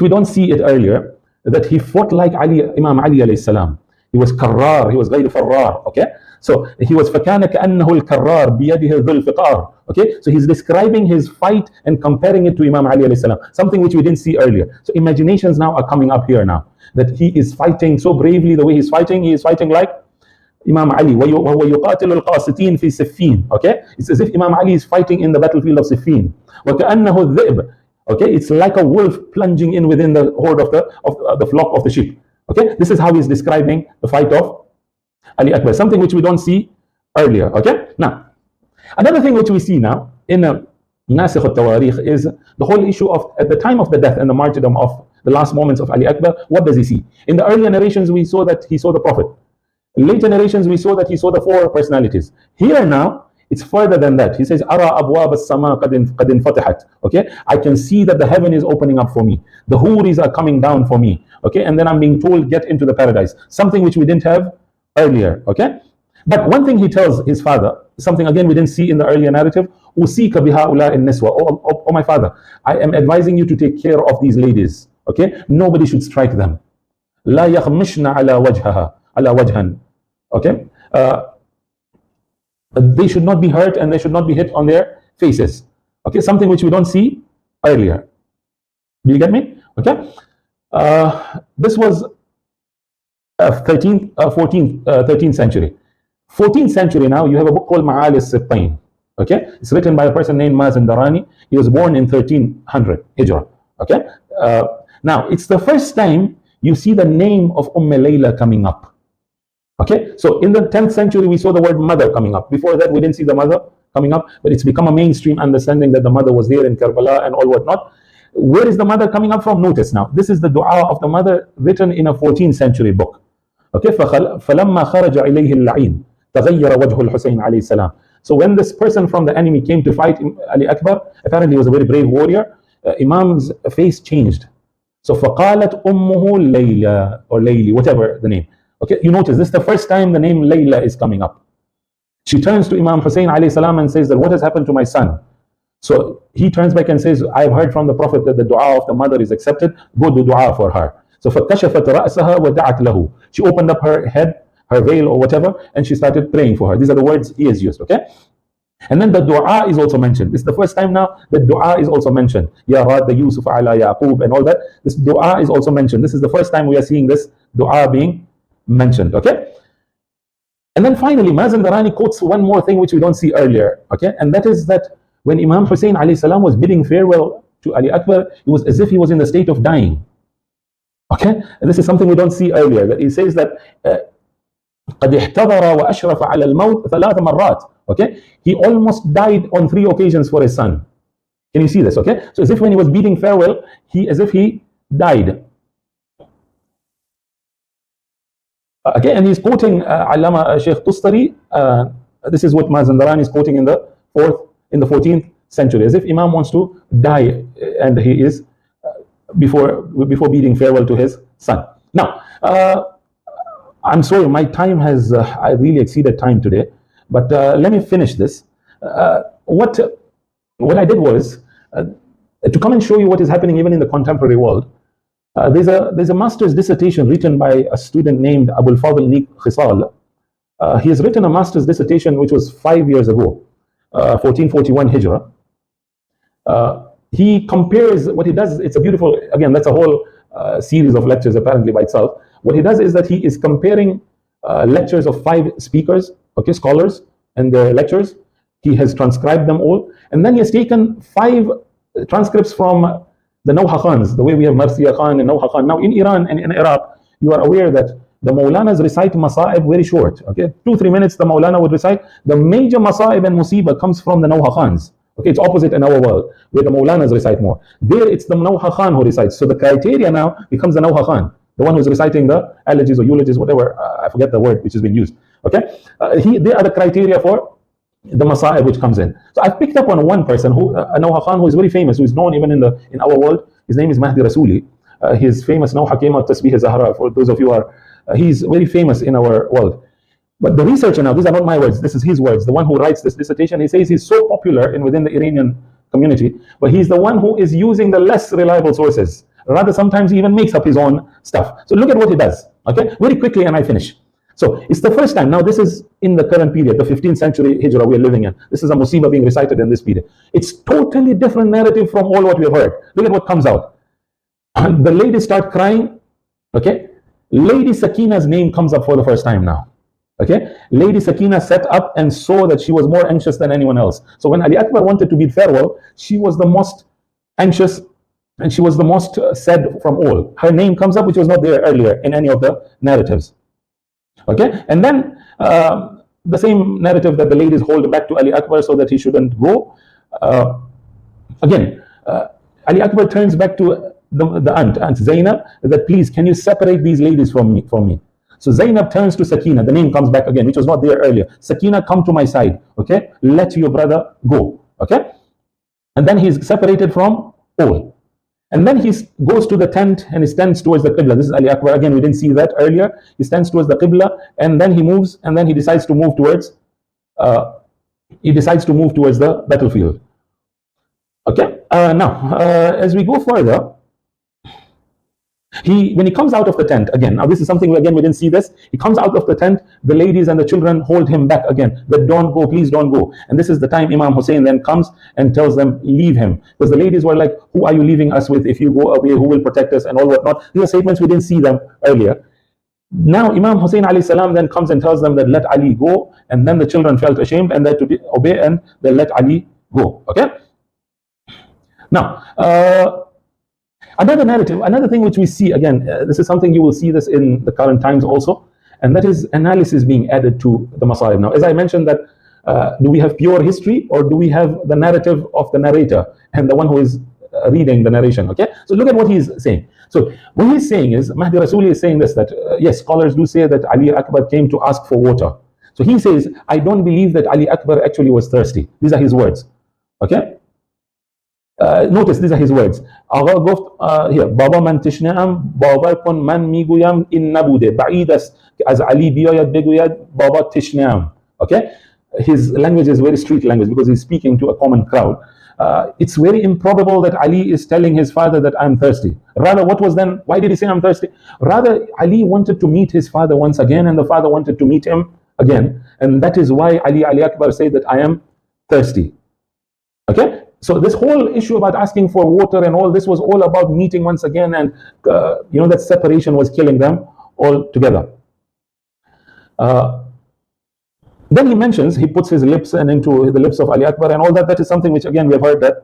don't see it earlier, that he fought like Imam Ali alayhi salam. He was karrar, he was غير فرار. Okay, so he was فكان كأنه الكرار بيده ذو الفقار. Okay, so he's describing his fight and comparing it to Imam Ali alayhi salam, something which we didn't see earlier. So imaginations now are coming up here now, that he is fighting so bravely. The way he is fighting like Imam Ali. وهو يقاتل القاسطين في سفين. Okay, it's as if Imam Ali is fighting in the battlefield of Siffin. وكأنه الذئب. Okay, it's like a wolf plunging in within the horde of the flock of the sheep. Okay, this is how he's describing the fight of Ali Akbar, something which we don't see earlier. Okay, now another thing which we see now in Nasikh al-Tawarikh is the whole issue of at the time of the death and the martyrdom of the last moments of Ali Akbar. What does he see? In the earlier narrations, we saw that he saw the Prophet. In later narrations, we saw that he saw the four personalities. Here now, it's further than that. He says, "Ara abwab as-sama qad infatahat." Okay, I can see that the heaven is opening up for me. The huris are coming down for me. Okay, and then I'm being told, get into the paradise. Something which we didn't have earlier. Okay, but one thing he tells his father, something again we didn't see in the earlier narrative. Usika bihaula in niswa. Oh my father, I am advising you to take care of these ladies. Okay, nobody should strike them. La yakhmishna ala wajhaha ala wajhan. Okay. They should not be hurt and they should not be hit on their faces. Okay, something which we don't see earlier. Do you get me? Okay, this was 13th century. 14th century now, you have a book called Ma'ali al-Sibtain. Okay, it's written by a person named Mazin Darani. He was born in 1300 Hijrah. Okay, now it's the first time you see the name of Layla coming up. Okay, so in the 10th century, we saw the word mother coming up. Before that, we didn't see the mother coming up, but it's become a mainstream understanding that the mother was there in Karbala and all whatnot. Where is the mother coming up from? Notice now, this is the dua of the mother written in a 14th century book. Okay, فَلَمَّا خَرَجَ إِلَيْهِ اللَّعِينُ تَغَيَّرَ وَجْهُ الْحُسَيْنِ عَلَيْهِ السَّلَامُ. So when this person from the enemy came to fight Ali Akbar, apparently he was a very brave warrior, Imam's face changed. So فَقَالَتْ أُمُّهُ لَيْلَى or Layli, whatever the name. Okay, you notice this is the first time the name Layla is coming up. She turns to Imam Hussein alayhi salam and says that what has happened to my son? So he turns back and says, I've heard from the Prophet that the dua of the mother is accepted. Go do dua for her. So فَكَشَفَتْ رَأْسَهَا وَدَعَتْ لَهُ. She opened up her head, her veil or whatever, and she started praying for her. These are the words he has used, okay? And then the dua is also mentioned. This is the first time now that dua is also mentioned. Ya Radda Yusuf ala Yaqub and all that. This dua is also mentioned. This is the first time we are seeing this dua being mentioned, okay? And then finally, Mazin Darani quotes one more thing which we don't see earlier, okay? And that is that when Imam Hussein alayhi salam was bidding farewell to Ali Akbar, it was as if he was in the state of dying. Okay? And this is something we don't see earlier. That he says that قد احتضر وأشرف على الموت ثلاث مرات. Okay? He almost died on 3 occasions for his son. Can you see this? Okay? So as if when he was bidding farewell, as if he died. Okay, and he's quoting Allama Sheikh Tustari. This is what Mazin Darani is quoting in the 14th century, as if Imam wants to die, and he is before bidding farewell to his son. Now, I'm sorry, my time has I really exceeded time today, but let me finish this. What I did was to come and show you what is happening even in the contemporary world. There's a master's dissertation written by a student named Abul Fadl Khisal. He has written a master's dissertation which was 5 years ago, 1441 Hijrah. He compares, what he does, it's a beautiful, again, that's a whole series of lectures apparently by itself. What he does is that he is comparing lectures of 5 speakers, okay, scholars, and their lectures. He has transcribed them all, and then he has taken 5 transcripts from the Nawha Khans, the way we have Marsiya Khan and Nawha Khan. Now in Iran and in Iraq, you are aware that the Maulanas recite Masa'ib very short, okay, 2-3 minutes the Maulana would recite. The major Masa'ib and Musibah comes from the Nawha Khans. Okay, it's opposite in our world, where the Maulanas recite more. There it's the Nawha Khan who recites. So the criteria now becomes the Nawha Khan, the one who's reciting the elegies or eulogies, whatever, I forget the word which has been used. Okay, they are the criteria for the Masa'ib which comes in. So I've picked up on one person, who Nawha Khan, who is very famous, who is known even in our world. His name is Mahdi Rasuli. His famous Nawha Kema Tasbih Zahra, for those of you who are, he's very famous in our world. But the researcher now, these are not my words, this is his words, the one who writes this dissertation, he says he's so popular within the Iranian community, but he's the one who is using the less reliable sources. Rather, sometimes he even makes up his own stuff. So look at what he does, okay? Very quickly, and I finish. So it's the first time, now this is in the current period, the 15th century Hijrah we're living in. This is a Musibah being recited in this period. It's totally different narrative from all what we have heard. Look at what comes out. The ladies start crying, okay? Lady Sakina's name comes up for the first time now. Okay, Lady Sakina sat up and saw that she was more anxious than anyone else. So when Ali Akbar wanted to bid farewell, she was the most anxious and she was the most sad from all. Her name comes up, which was not there earlier in any of the narratives. Okay, and then the same narrative that the ladies hold back to Ali Akbar so that he shouldn't go. Again, Ali Akbar turns back to the aunt Zainab, that please, can you separate these ladies from me? So Zainab turns to Sakina, the name comes back again, which was not there earlier. Sakina, come to my side, okay? Let your brother go, okay? And then he's separated from all. And then he goes to the tent and he stands towards the Qibla. This is Ali Akbar, again, we didn't see that earlier. He stands towards the Qibla and then he moves and then he decides to move towards the battlefield. Okay, now, as we go further, when he comes out of the tent again, now this is something again we didn't see this. He comes out of the tent, the ladies and the children hold him back again, that don't go, please don't go. And this is the time Imam Hussein then comes and tells them, leave him, because the ladies were like, who are you leaving us with? If you go away, who will protect us and all whatnot? These are statements we didn't see them earlier. Now Imam Hussein alayhi salam then comes and tells them that let Ali go, and then the children felt ashamed and that to obey, and they let Ali go. Okay. Now another narrative, another thing which we see again, this is something you will see this in the current times also, and that is analysis being added to the Masaib. Now, as I mentioned, that do we have pure history or do we have the narrative of the narrator and the one who is reading the narration? Okay, so look at what he's saying. So what he's saying is, Mahdi Rasuli is saying this, that yes, scholars do say that Ali Akbar came to ask for water. So he says, I don't believe that Ali Akbar actually was thirsty. These are his words. Okay. Notice these are his words. آقا گفت here بابا من تشنه‌ام باور کن من میگویم این نبوده بعید است که از علی بیاید بگوید بابا تشنه‌ام. Okay, his language is very street language because he's speaking to a common crowd. It's very improbable that Ali is telling his father that I'm thirsty. Rather, what was then? Why did he say I'm thirsty? Rather, Ali wanted to meet his father once again, and the father wanted to meet him again, and that is why Ali Akbar said that I am thirsty. Okay. So this whole issue about asking for water and all this was all about meeting once again, and that separation was killing them all together. Then he mentions, he puts his lips and into the lips of Ali Akbar and all that. That is something which again we have heard that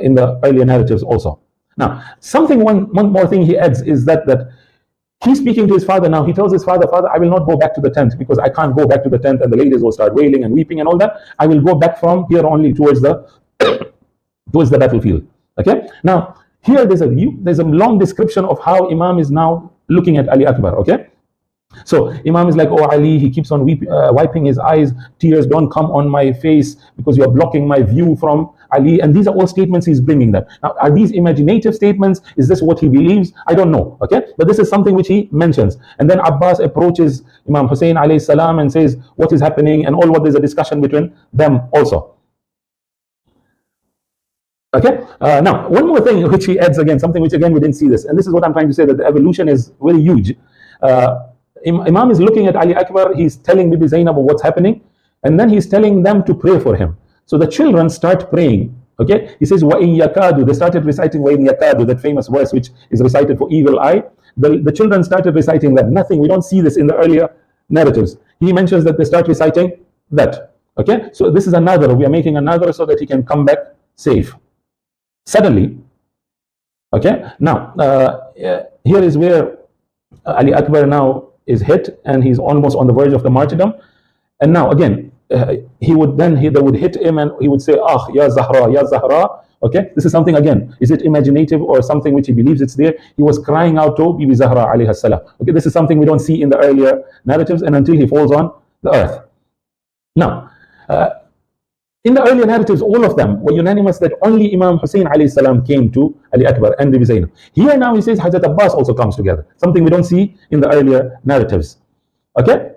in the earlier narratives also. Now, one more thing he adds is that he's speaking to his father now. He tells his father, Father, I will not go back to the tent because I can't go back to the tent and the ladies will start wailing and weeping and all that. I will go back from here only towards the battlefield. Okay. Now here there's a long description of how Imam is now looking at Ali Akbar. Okay. So Imam is like, oh Ali, he keeps on wiping his eyes, tears don't come on my face because you are blocking my view from Ali. And these are all statements he's bringing them. Now, are these imaginative statements? Is this what he believes? I don't know. Okay, but this is something which he mentions. And then Abbas approaches Imam Hussein alayhi salam and says, what is happening and all what, there's a discussion between them also. Okay. Now, one more thing which he adds again, something which again we didn't see this, and this is what I'm trying to say, that the evolution is very huge. Imam is looking at Ali Akbar, he's telling Bibi Zainab what's happening, and then he's telling them to pray for him. So the children start praying. Okay. He says, وَإِن يَكَادُ, they started reciting وَإِن يَكَادُ, that famous verse which is recited for evil eye. The children started reciting that. Nothing, we don't see this in the earlier narratives. He mentions that they start reciting that. Okay. So this is another, we are making another so that he can come back safe. Suddenly, okay, now here is where Ali Akbar now is hit and he's almost on the verge of the martyrdom. And now again, they would hit him and he would say, ah, ya Zahra, ya Zahra. Okay, this is something again, is it imaginative or something which he believes it's there? He was crying out to Bibi Zahra alayhi salam. Okay, this is something we don't see in the earlier narratives, and until he falls on the earth. Now, in the earlier narratives, all of them were unanimous that only Imam Hussein alayhi salam came to Ali Akbar and Bibi Zainab. Here now he says Hazrat Abbas also comes together, something we don't see in the earlier narratives. Okay.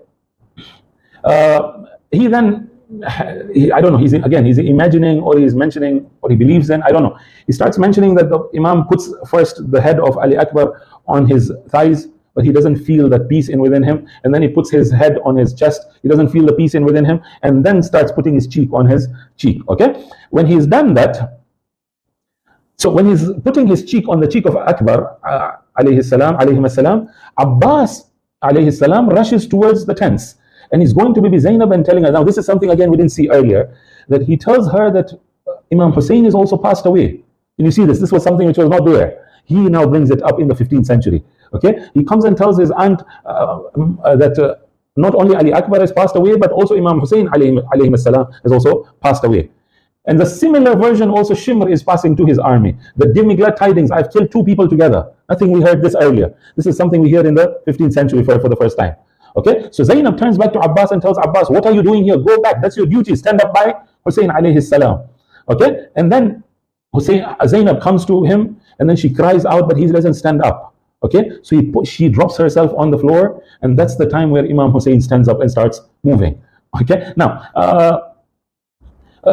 He then, I don't know, he's imagining or he's mentioning what he believes in, I don't know. He starts mentioning that the Imam puts first the head of Ali Akbar on his thighs, but he doesn't feel that peace in within him, and then he puts his head on his chest, he doesn't feel the peace in within him, and then starts putting his cheek on his cheek. Okay, when he's done that, so when he's putting his cheek on the cheek of Akbar alayhi salam, Abbas alayhi salam rushes towards the tents, and he's going to Bibi Zainab and telling her, now this is something again we didn't see earlier, that he tells her that Imam Hussein is also passed away. And you see this was something which was not there. He now brings it up in the 15th century. Okay, he comes and tells his aunt that not only Ali Akbar has passed away, but also Imam Hussein alayhi salam has also passed away. And the similar version also, Shimr is passing to his army. The give me glad tidings, I've killed 2 people together. Nothing we heard this earlier. This is something we hear in the 15th century for the first time. Okay, so Zainab turns back to Abbas and tells Abbas, what are you doing here? Go back, that's your duty. Stand up by Hussein alayhi salam. Okay, and then Zainab comes to him and then she cries out, but he doesn't stand up. Okay, so she drops herself on the floor, and that's the time where Imam Hussein stands up and starts moving. Okay, now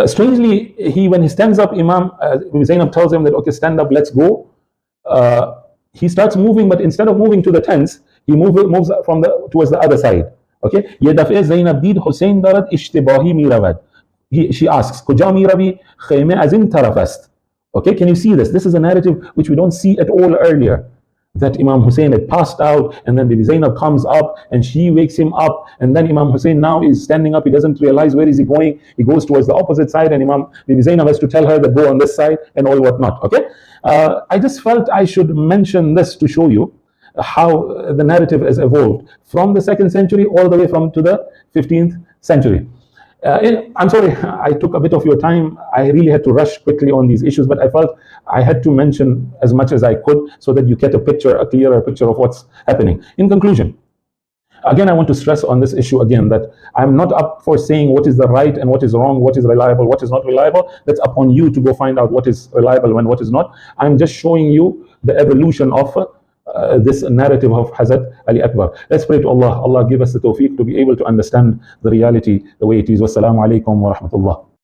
strangely, when he stands up, Zainab tells him that, okay, stand up, let's go. He starts moving, but instead of moving to the tents, he moves towards the other side. Okay, ye dafe Zainab did Hussein darad ishtibahi miravad. She asks, Kuja miravi khayme azin taraf ast. Okay, can you see this? This is a narrative which we don't see at all earlier. that Imam Hussein had passed out, and then Bibi Zainab comes up and she wakes him up, and then Imam Hussein now is standing up. He doesn't realize where is he going. He goes towards the opposite side, and Bibi Zainab has to tell her that go on this side and all whatnot. Okay, I just felt I should mention this to show you how the narrative has evolved from the 2nd century all the way from to the 15th century. I'm sorry, I took a bit of your time. I really had to rush quickly on these issues, but I felt I had to mention as much as I could so that you get a clearer picture of what's happening. In conclusion, again, I want to stress on this issue again that I'm not up for saying what is the right and what is wrong, what is reliable, what is not reliable. That's upon you to go find out what is reliable and what is not. I'm just showing you the evolution of this narrative of Hazrat Ali Akbar. Let's pray to Allah. Allah give us the tawfiq to be able to understand the reality the way it is. Wassalamu alaikum wa rahmatullah.